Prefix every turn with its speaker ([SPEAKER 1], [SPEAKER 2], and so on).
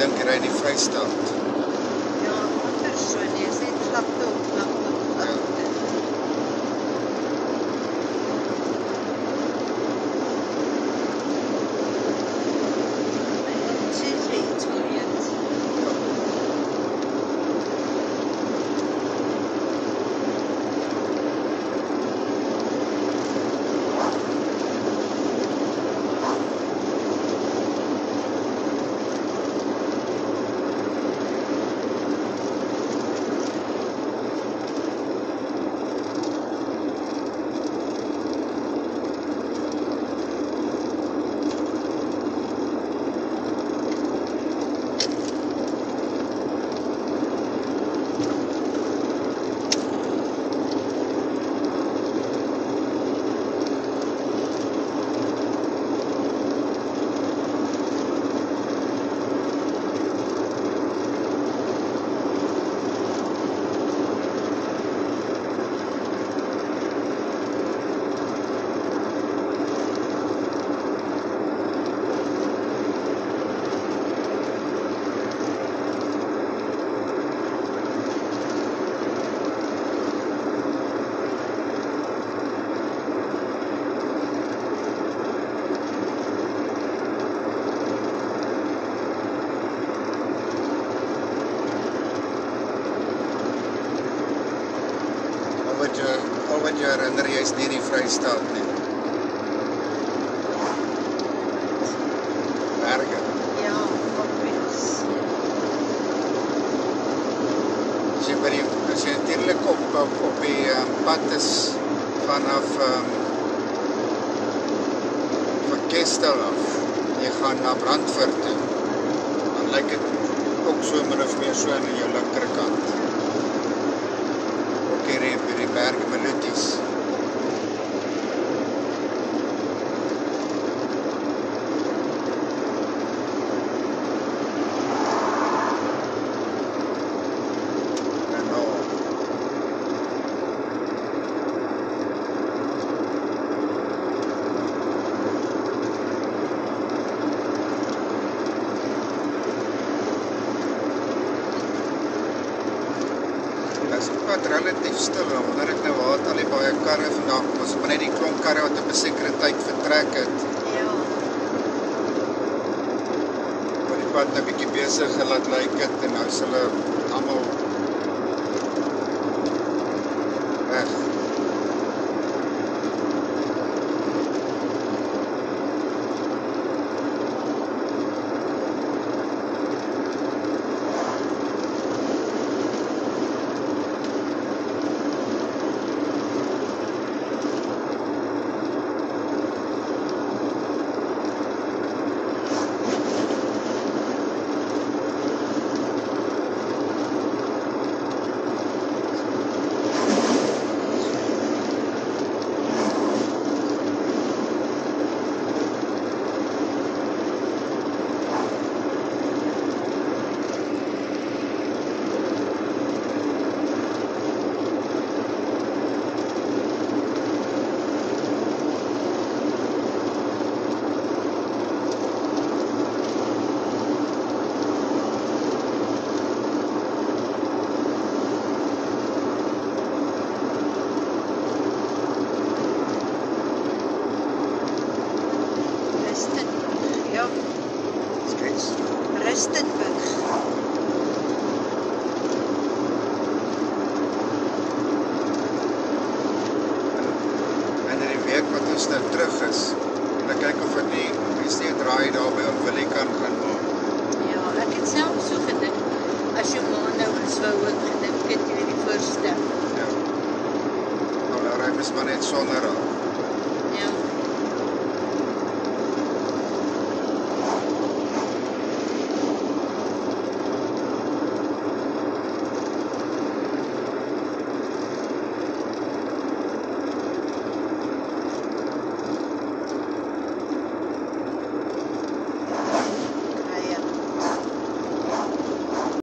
[SPEAKER 1] dink hy ry in die Vrystaat.
[SPEAKER 2] Ja, ander so nie, is net vlakte op vlakte op vlakte. Wat sê jy iets wil weet?
[SPEAKER 1] Al wat jy herinner, jy is nie in die Vrystaat nie. Berge.
[SPEAKER 2] Ja, obvious.
[SPEAKER 1] As jy natuurlik op die pad is vanaf van Kestel af, jy gaan na Brandfort toe, dan lyk het ook so min of meer so aan jou linkerkant. Ook hier by die berge Maluties. Dit is wat relatief stil, wonder ek nou waar het al die baie karre vandaan kom, ons net die klomp karre wat op 'n sekere tyd vertrek het.
[SPEAKER 2] Ja.
[SPEAKER 1] Maar die pad nou bietjie besig gelaat lyk het en nou is hulle almal